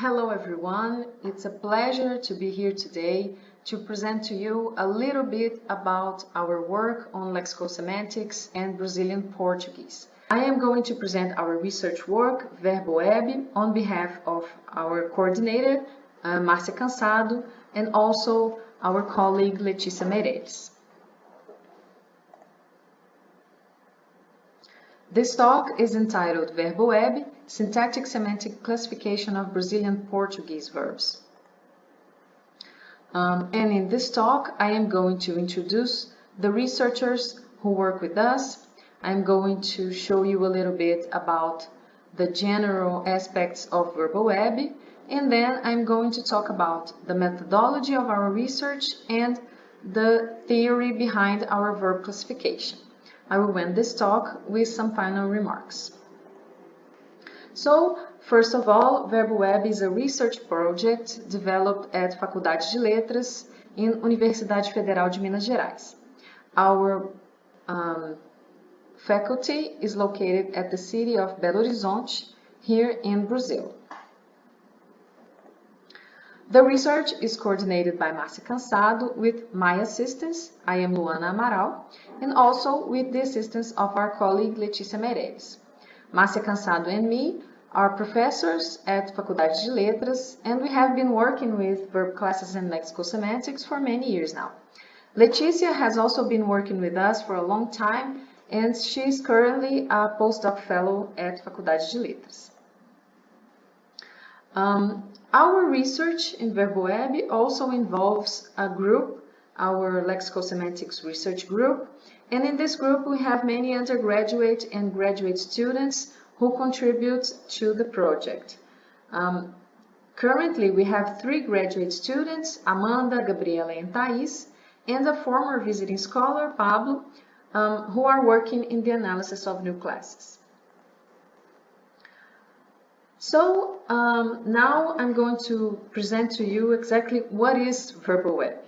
Hello everyone, it's a pleasure to be here today to present to you a little bit about our work on lexical semantics and Brazilian Portuguese. I am going to present our research work, Verbo Web, on behalf of our coordinator, Márcia Cansado, and also our colleague, Letícia Meirelles. This talk is entitled Verbo Web, Syntactic Semantic Classification of Brazilian Portuguese Verbs. And in this talk, I am going to introduce the researchers who work with us. I'm going to show you a little bit about the general aspects of Verbo Web, and then I'm going to talk about the methodology of our research and the theory behind our verb classification. I will end this talk with some final remarks. So, first of all, Verbo Web is a research project developed at Faculdade de Letras in Universidade Federal de Minas Gerais. Our faculty is located at the city of Belo Horizonte, here in Brazil. The research is coordinated by Márcia Cansado with my assistance, I am Luana Amaral, and also with the assistance of our colleague Letícia Meirelles. Márcia Cansado and me are professors at Faculdade de Letras, and we have been working with verb classes and lexical semantics for many years now. Letícia has also been working with us for a long time, and she is currently a postdoc fellow at Faculdade de Letras. Our research in Verbo Web also involves a group, our Lexical Semantics Research Group, and in this group we have many undergraduate and graduate students who contribute to the project. Currently we have 3 graduate students, Amanda, Gabriela and Thais, and a former visiting scholar, Pablo, who are working in the analysis of new classes. So now I'm going to present to you exactly what is Verbo Web.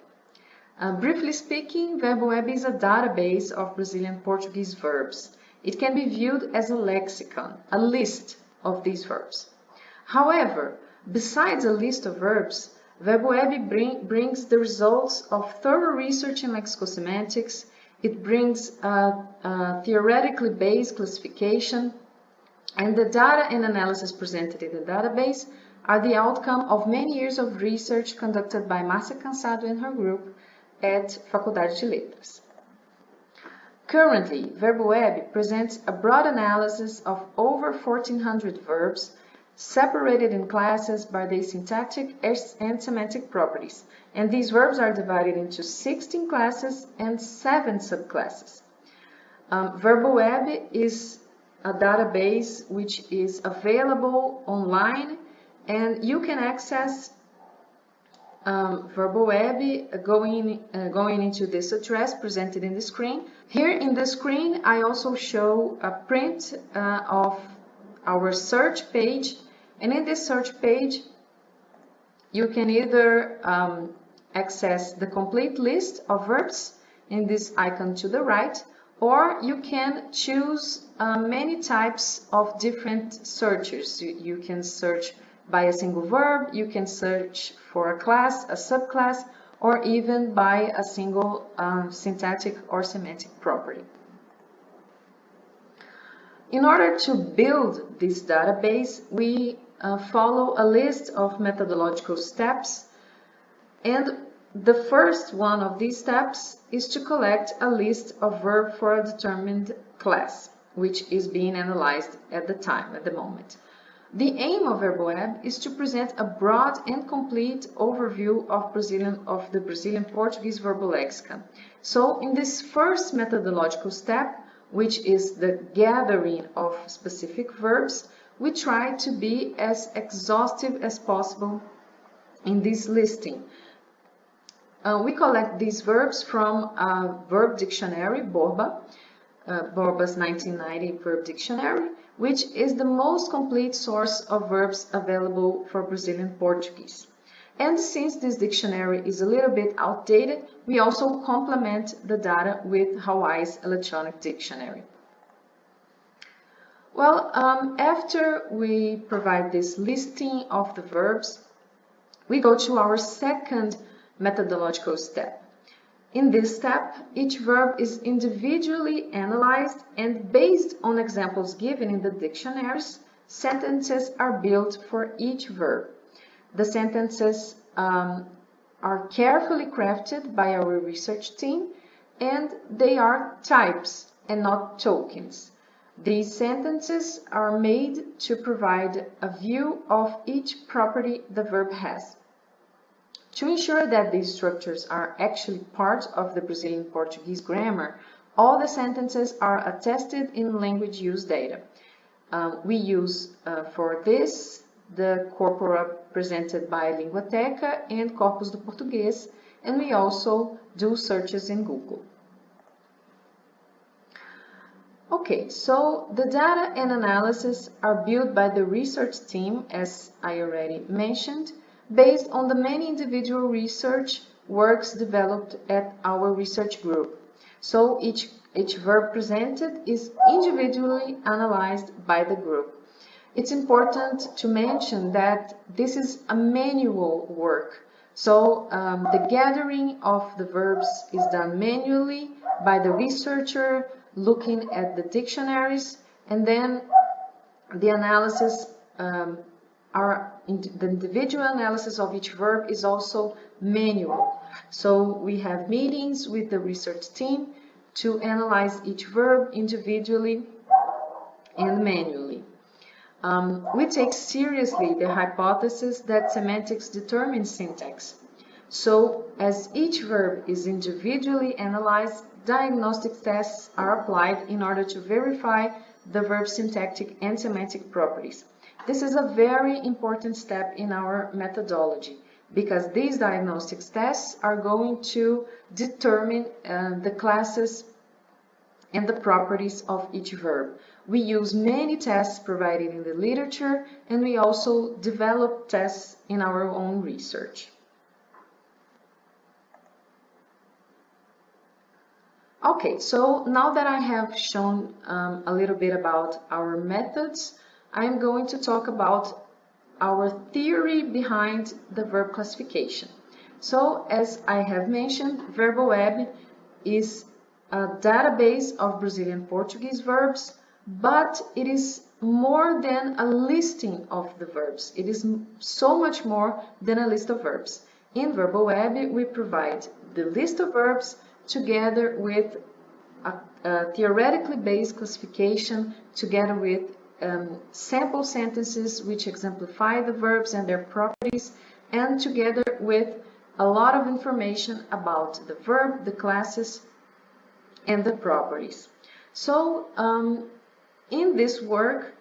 Briefly speaking, Verbo Web is a database of Brazilian Portuguese verbs. It can be viewed as a lexicon, a list of these verbs. However, besides a list of verbs, Verbo Web brings the results of thorough research in lexical semantics. It brings a theoretically based classification, and the data and analysis presented in the database are the outcome of many years of research conducted by Márcia Cansado and her group at Faculdade de Letras. Currently, Verbo Web presents a broad analysis of over 1,400 verbs separated in classes by their syntactic and semantic properties, and these verbs are divided into 16 classes and 7 subclasses. Verbo Web is a database which is available online, and you can access Verbo Web going into this address presented in the screen. Here in the screen I also show a print of our search page, and in this search page you can either access the complete list of verbs in this icon to the right, or you can choose many types of different searches. You can search by a single verb, you can search for a class, a subclass, or even by a single syntactic or semantic property. In order to build this database, we follow a list of methodological steps, and the first one of these steps is to collect a list of verbs for a determined class, which is being analyzed at the moment. The aim of Verbo Web is to present a broad and complete overview of the Brazilian Portuguese verbal lexicon. So in this first methodological step, which is the gathering of specific verbs, we try to be as exhaustive as possible in this listing. We collect these verbs from a verb dictionary, Borba's 1990 verb dictionary, which is the most complete source of verbs available for Brazilian Portuguese. And since this dictionary is a little bit outdated, we also complement the data with Hawaii's electronic dictionary. Well, after we provide this listing of the verbs, we go to our second methodological step. In this step, each verb is individually analyzed, and based on examples given in the dictionaries, sentences are built for each verb. The sentences are carefully crafted by our research team, and they are types and not tokens. These sentences are made to provide a view of each property the verb has. To ensure that these structures are actually part of the Brazilian Portuguese grammar, all the sentences are attested in language use data. We use for this the corpora presented by Linguateca and Corpus do Português, and we also do searches in Google. Okay, so the data and analysis are built by the research team, as I already mentioned, based on the many individual research works developed at our research group. So each verb presented is individually analyzed by the group. It's important to mention that this is a manual work. So the gathering of the verbs is done manually by the researcher looking at the dictionaries, and then the analysis the individual analysis of each verb is also manual. So we have meetings with the research team to analyze each verb individually and manually. We take seriously the hypothesis that semantics determines syntax. So, as each verb is individually analyzed, diagnostic tests are applied in order to verify the verb's syntactic and semantic properties. This is a very important step in our methodology because these diagnostic tests are going to determine the classes and the properties of each verb. We use many tests provided in the literature, and we also develop tests in our own research. Okay, so now that I have shown a little bit about our methods, I'm going to talk about our theory behind the verb classification. So, as I have mentioned, VerboWeb is a database of Brazilian Portuguese verbs, but it is more than a listing of the verbs. It is so much more than a list of verbs. In VerboWeb, we provide the list of verbs together with a theoretically based classification, together with sample sentences which exemplify the verbs and their properties, and together with a lot of information about the verb, the classes, and the properties. So, in this work,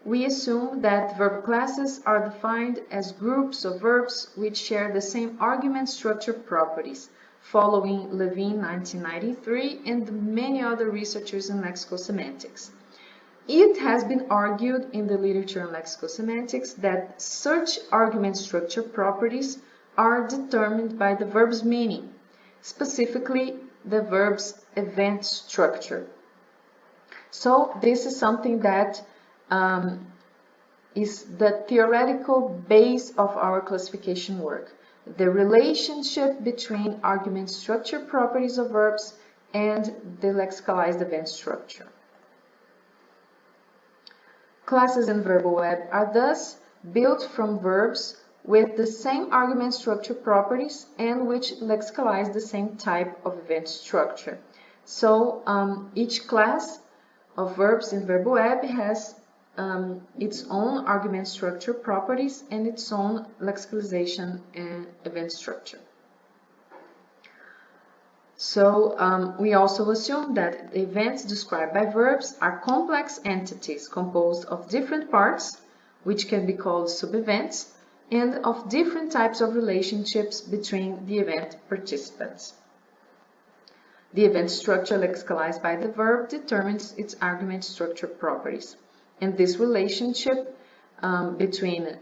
we assume that verb classes are defined as groups of verbs which share the same argument structure properties, following Levine 1993 and many other researchers in lexicosemantics. It has been argued in the literature on lexicosemantics that such argument structure properties are determined by the verb's meaning, specifically the verb's event structure. So this is something that is the theoretical base of our classification work. The relationship between argument structure properties of verbs and the lexicalized event structure. Classes in VerboWeb are thus built from verbs with the same argument structure properties and which lexicalize the same type of event structure. So each class of verbs in VerboWeb has its own argument structure properties and its own lexicalization and event structure. So we also assume that the events described by verbs are complex entities composed of different parts, which can be called sub-events, and of different types of relationships between the event participants. The event structure lexicalized by the verb determines its argument structure properties. And this relationship between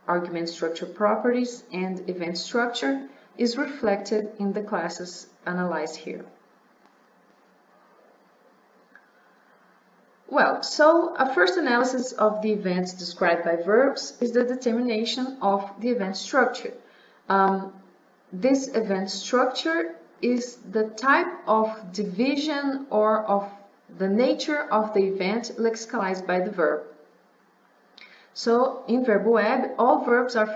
argument structure properties and event structure is reflected in the classes analyzed here. Well, so a first analysis of the events described by verbs is the determination of the event structure. This event structure is the type of division or of the nature of the event lexicalized by the verb. So in VerboWeb, all verbs are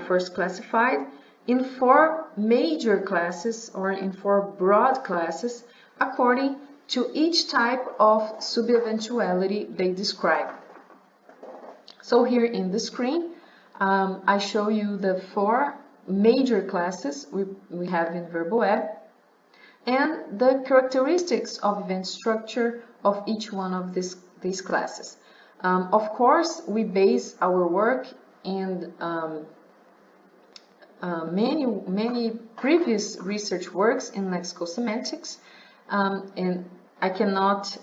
first classified in 4 major classes or in 4 broad classes according to each type of subeventuality they describe. So here in the screen, I show you the 4 major classes we have in VerboWeb and the characteristics of event structure of each one of these classes. Of course, we base our work in many previous research works in lexical semantics, and I cannot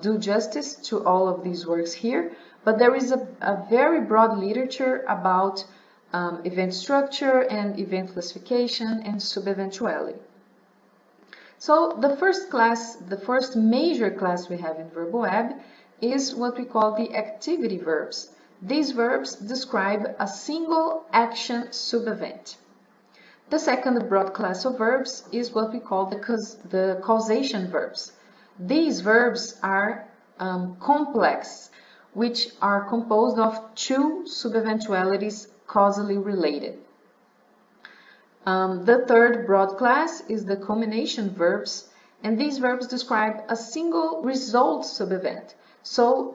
do justice to all of these works here, but there is a very broad literature about event structure and event classification and subeventuality. So the first major class we have in VerboWeb is what we call the activity verbs. These verbs describe a single action subevent. The second broad class of verbs is what we call the causation verbs. These verbs are complex, which are composed of 2 subeventualities causally related. The third broad class is the combination verbs, and these verbs describe a single result subevent. So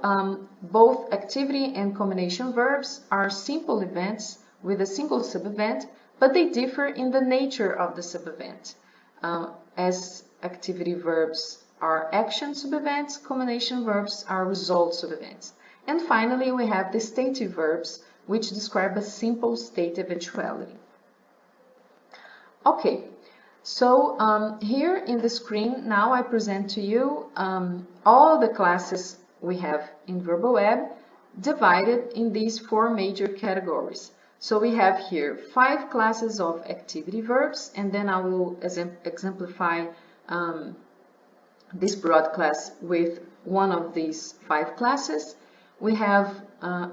both activity and combination verbs are simple events with a single subevent, but they differ in the nature of the subevent. As activity verbs are action subevents, combination verbs are result subevents. And finally, we have the stative verbs, which describe a simple state eventuality. Okay, so here in the screen now I present to you all the classes we have in VerboWeb divided in these 4 major categories. So we have here 5 classes of activity verbs, and then I will exemplify this broad class with one of these 5 classes. We have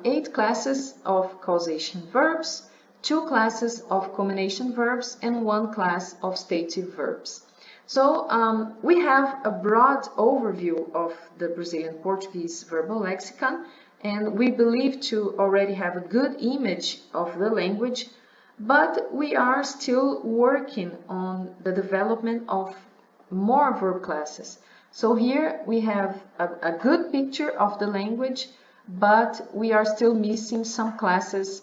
8 classes of causation verbs, 2 classes of combination verbs, and 1 class of stative verbs. So we have a broad overview of the Brazilian Portuguese verbal lexicon, and we believe to already have a good image of the language, but we are still working on the development of more verb classes. So here we have a good picture of the language, but we are still missing some classes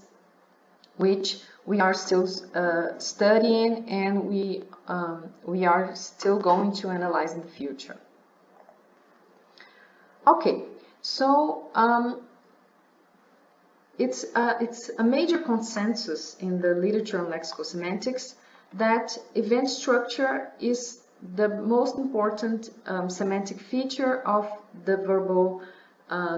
which we are still studying, and we are still going to analyze in the future. Okay, so it's a major consensus in the literature on lexical semantics that event structure is the most important semantic feature of the verbal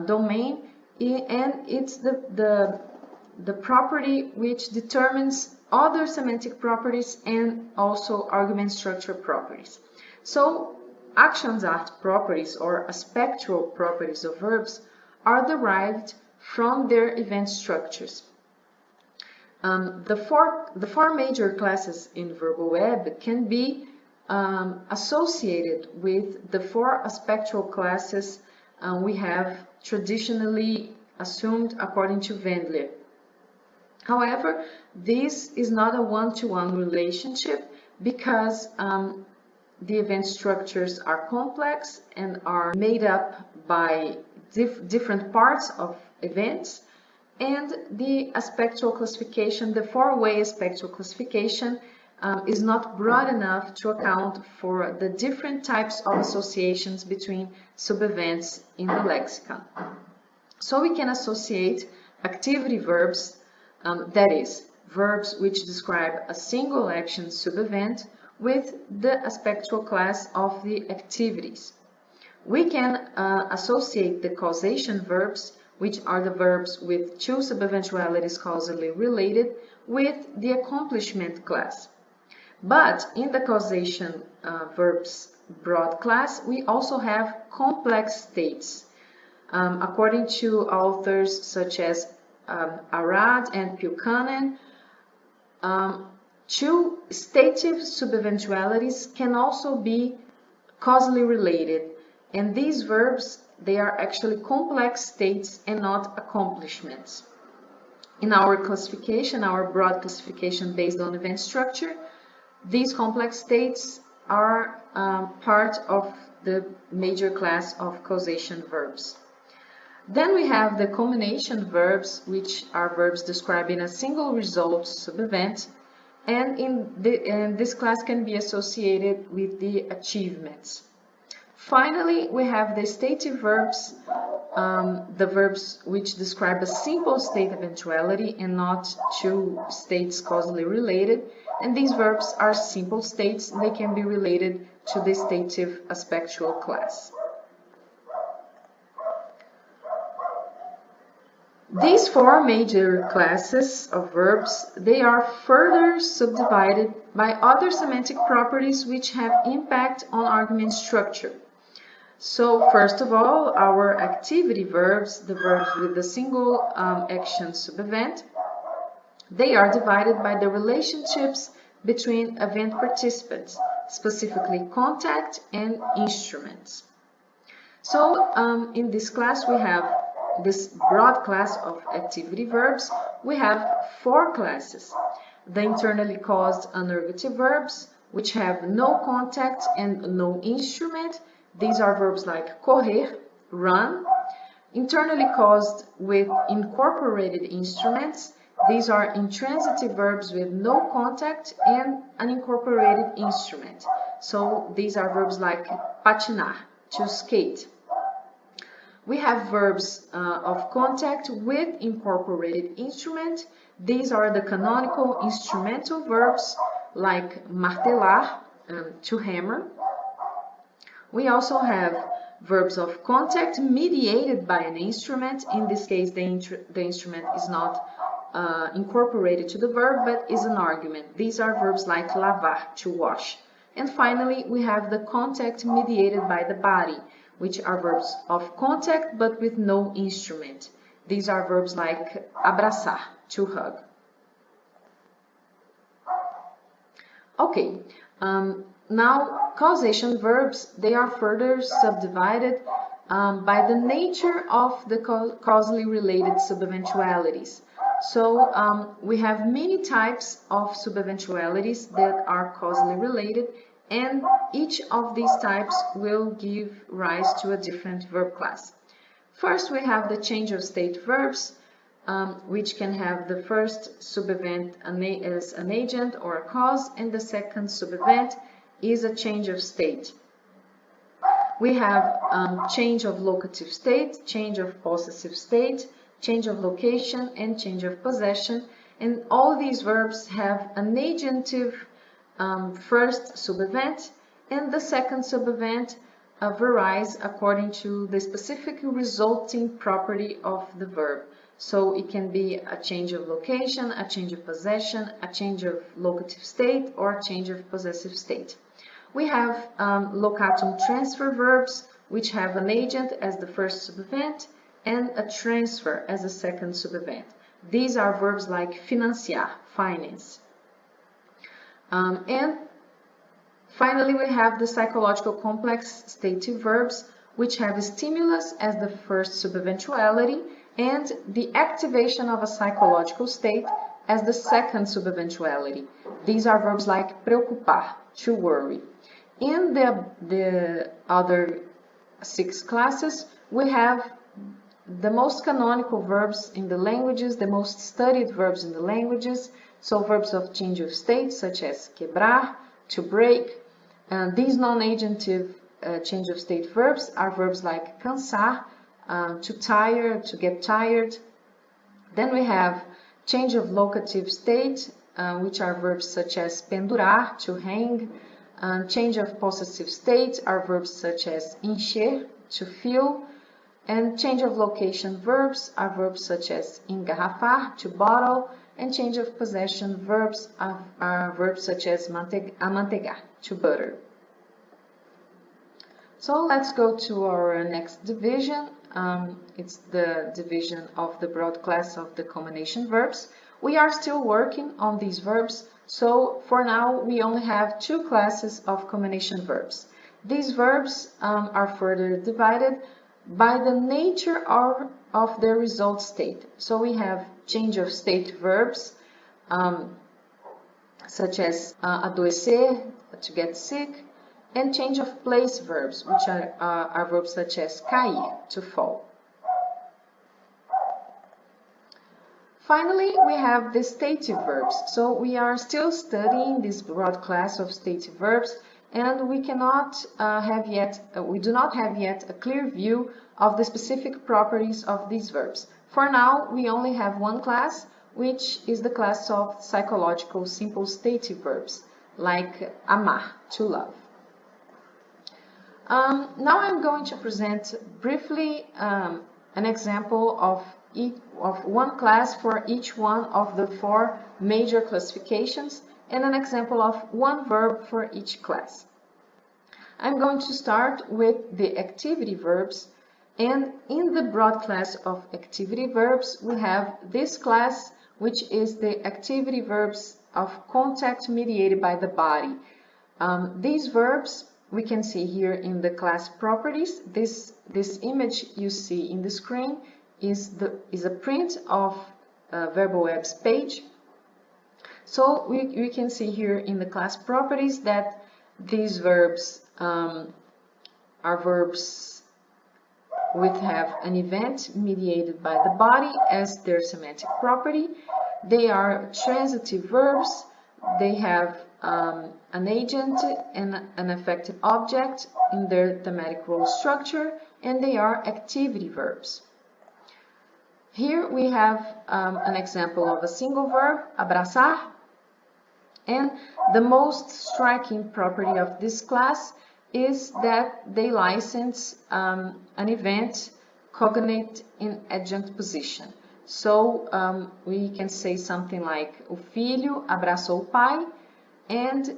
domain, and it's the property which determines other semantic properties and also argument structure properties. So actions art properties or aspectual properties of verbs are derived from their event structures. The four major classes in VerboWeb can be associated with the 4 aspectual classes we have traditionally assumed according to Wendler. However, this is not a one-to-one relationship because the event structures are complex and are made up by different parts of events, and the aspectual classification, the 4-way aspectual classification, is not broad enough to account for the different types of associations between subevents in the lexicon. So we can associate activity verbs, that is, verbs which describe a single action subevent, with the aspectual class of the activities. We can associate the causation verbs, which are the verbs with 2 subeventualities causally related, with the accomplishment class. But in the causation verbs broad class, we also have complex states. According to authors such as Arad and Buchanan, two stative subeventualities can also be causally related, and these verbs, they are actually complex states and not accomplishments. In our classification, our broad classification based on event structure, these complex states are part of the major class of causation verbs. Then we have the combination verbs, which are verbs describing a single result sub-event, and this class can be associated with the achievements. Finally, we have the stative verbs, the verbs which describe a simple state eventuality and not two states causally related. And these verbs are simple states. They can be related to the stative aspectual class. These four major classes of verbs, they are further subdivided by other semantic properties which have impact on argument structure. So first of all, our activity verbs, the verbs with the single action sub-event, they are divided by the relationships between event participants, specifically contact and instruments. So in this class we have this broad class of activity verbs. We have four classes. The internally caused anergative verbs, which have no contact and no instrument. These are verbs like correr, run. Internally caused with incorporated instruments. These are intransitive verbs with no contact and an incorporated instrument. So these are verbs like patinar, to skate. We have verbs of contact with incorporated instrument. These are the canonical instrumental verbs like martelar, to hammer. We also have verbs of contact mediated by an instrument. In this case, the instrument is not incorporated to the verb, but is an argument. These are verbs like lavar, to wash. And finally, we have the contact mediated by the body, which are verbs of contact but with no instrument. These are verbs like abraçar, to hug. Okay, now causation verbs, they are further subdivided by the nature of the causally related subeventualities. So we have many types of subeventualities that are causally related, and each of these types will give rise to a different verb class. First, we have the change of state verbs, which can have the first subevent as an agent or a cause, and the second subevent is a change of state. We have change of locative state, change of possessive state, change of location, and change of possession, and all these verbs have an agentive first subevent, and the second subevent varies according to the specific resulting property of the verb. So it can be a change of location, a change of possession, a change of locative state, or a change of possessive state. We have locatum transfer verbs, which have an agent as the first subevent and a transfer as a second subevent. These are verbs like financiar, finance. And finally, we have the psychological complex stative verbs, which have a stimulus as the first subeventuality and the activation of a psychological state as the second subeventuality. These are verbs like preocupar, to worry. In the other 6 classes, we have the most canonical verbs in the languages, the most studied verbs in the languages. So verbs of change of state, such as quebrar, to break. These non-agentive change of state verbs are verbs like cansar, to tire, to get tired. Then we have change of locative state, which are verbs such as pendurar, to hang. Change of possessive state are verbs such as encher, to fill. And change of location verbs are verbs such as engarrafar, to bottle. And change of possession verbs are verbs such as amanteigar, to butter. So let's go to our next division, It's the division of the broad class of the combination verbs. We are still working on these verbs, so for now we only have two classes of combination verbs. These verbs are further divided by the nature of their result state. So we have change of state verbs, such as adoecer, to get sick, and change of place verbs, which are verbs such as cair, to fall. Finally, we have the stative verbs. So we are still studying this broad class of stative verbs, and we do not have yet a clear view of the specific properties of these verbs. For now, we only have one class, which is the class of psychological simple stative verbs, like amar, to love. Now I'm going to present briefly an example of one class for each one of the four major classifications and an example of one verb for each class. I'm going to start with the activity verbs, and in the broad class of activity verbs we have this class, which is the activity verbs of contact mediated by the body. These verbs we can see here in the class properties. This image you see in the screen is a print of VerboWeb's page. So we can see here in the class properties that these verbs are verbs which have an event mediated by the body as their semantic property. They are transitive verbs. They have an agent and an affected object in their thematic role structure, and they are activity verbs. Here we have an example of a single verb, abraçar, and the most striking property of this class is that they license an event cognate in adjunct position. So we can say something like o filho abraçou o pai, and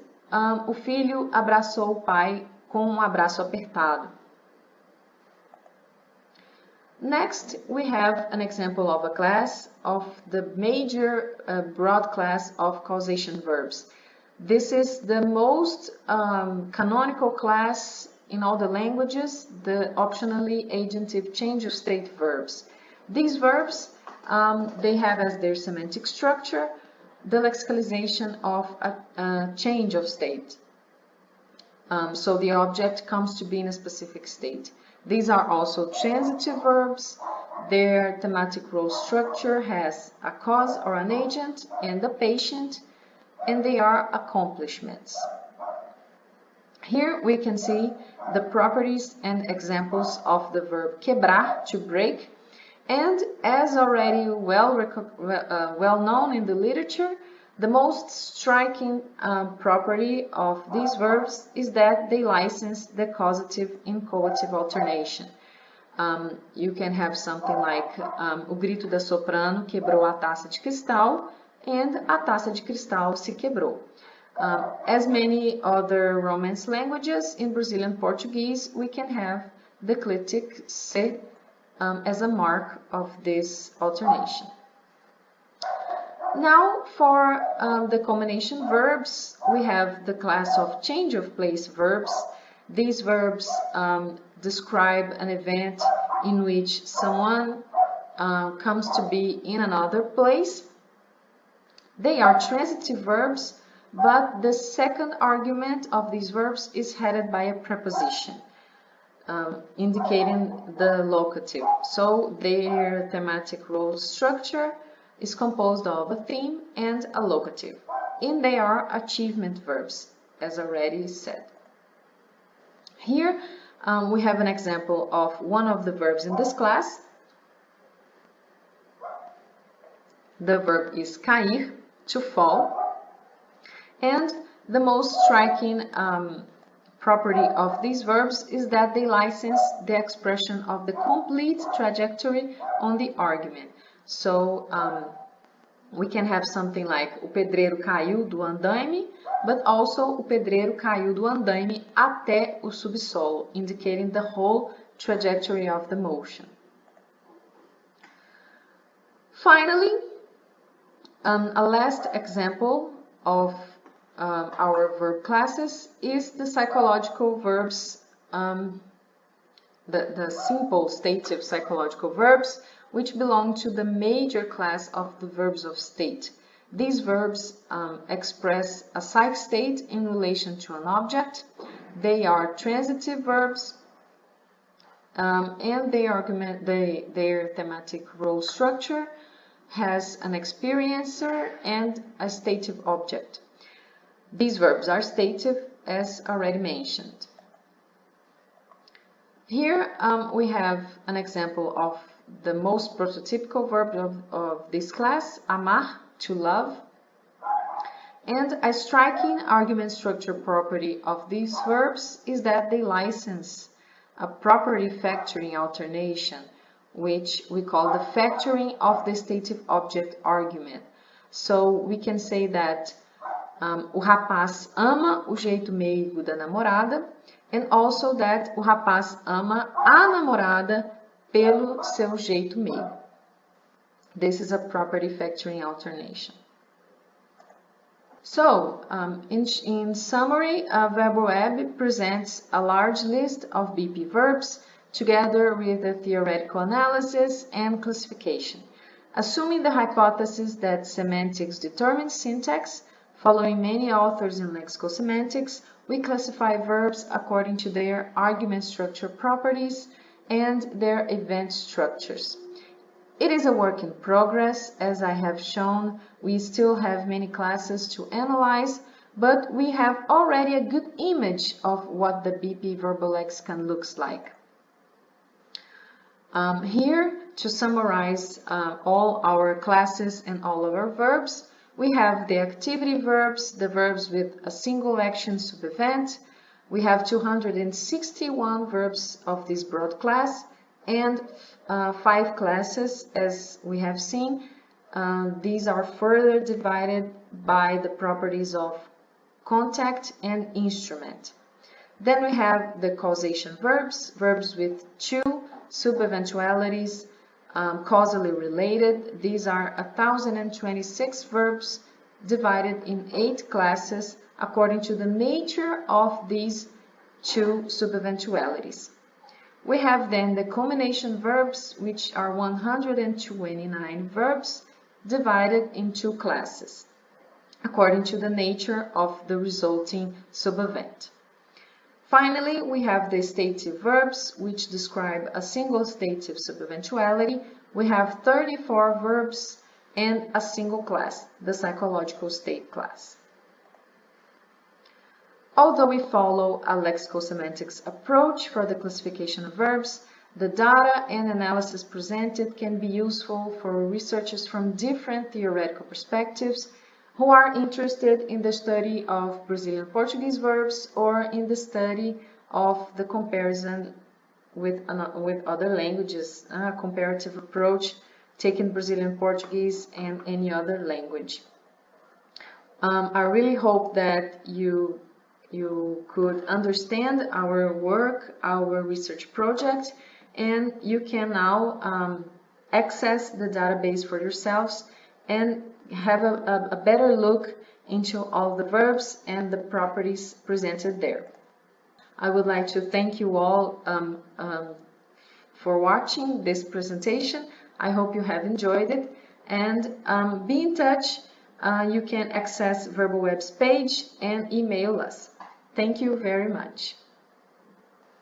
o filho abraçou o pai com abraço apertado. Next, we have an example of a class of the major broad class of causation verbs. This is the most canonical class in all the languages, the optionally agentive change of state verbs. These verbs, they have as their semantic structure the lexicalization of a change of state. So the object comes to be in a specific state. These are also transitive verbs. Their thematic role structure has a cause or an agent and a patient, and they are accomplishments. Here we can see the properties and examples of the verb quebrar, to break, and as already well known in the literature, the most striking property of these verbs is that they license the causative inchoative alternation. You can have something like o grito da soprano quebrou a taça de cristal, and a taça de cristal se quebrou. As many other Romance languages, in Brazilian Portuguese we can have the clitic se as a mark of this alternation. Now for the combination verbs, we have the class of change of place verbs. These verbs describe an event in which someone comes to be in another place. They are transitive verbs, but the second argument of these verbs is headed by a preposition, indicating the locative. So their thematic role structure is composed of a theme and a locative, and they are achievement verbs, as already said. Here we have an example of one of the verbs in this class. The verb is cair, to fall, and the most striking property of these verbs is that they license the expression of the complete trajectory on the argument. So we can have something like o pedreiro caiu do andaime, but also o pedreiro caiu do andaime até o subsolo, indicating the whole trajectory of the motion. Finally, a last example of our verb classes is the psychological verbs, the simple stative psychological verbs, which belong to the major class of the verbs of state. These verbs express a psych state in relation to an object. They are transitive verbs, and their thematic role structure has an experiencer and a stative object. These verbs are stative, as already mentioned. Here we have an example of the most prototypical verb of this class, amar, to love. And a striking argument structure property of these verbs is that they license a property factoring alternation, which we call the factoring of the stative object argument. So we can say that o rapaz ama o jeito meigo da namorada, and also that o rapaz ama a namorada pelo seu jeito meigo. This is a property factoring alternation. So, in summary, VerboWeb presents a large list of BP verbs together with a theoretical analysis and classification. Assuming the hypothesis that semantics determines syntax, following many authors in lexical semantics, we classify verbs according to their argument structure properties and their event structures. It is a work in progress. As I have shown, we still have many classes to analyze, but we have already a good image of what the BP verbal lexicon looks like. Here, to summarize all our classes and all of our verbs, we have the activity verbs, the verbs with a single action sub-event. We have 261 verbs of this broad class and 5 classes, as we have seen. These are further divided by the properties of contact and instrument. Then we have the causation verbs, verbs with 2 sub-eventualities, causally related. These are 1,026 verbs divided in 8 classes according to the nature of these 2 sub-eventualities. We have then the combination verbs, which are 129 verbs divided in 2 classes according to the nature of the resulting sub-event. Finally, we have the stative verbs, which describe a single stative sub-eventuality. We have 34 verbs and a single class, the psychological state class. Although we follow a lexical semantics approach for the classification of verbs, the data and analysis presented can be useful for researchers from different theoretical perspectives who are interested in the study of Brazilian Portuguese verbs or in the study of the comparison with other languages, a comparative approach taking Brazilian Portuguese and any other language. I really hope that you could understand our work, our research project, and you can now access the database for yourselves and have a better look into all the verbs and the properties presented there. I would like to thank you all for watching this presentation. I hope you have enjoyed it, and be in touch. You can access VerboWeb's page and email us. Thank you very much.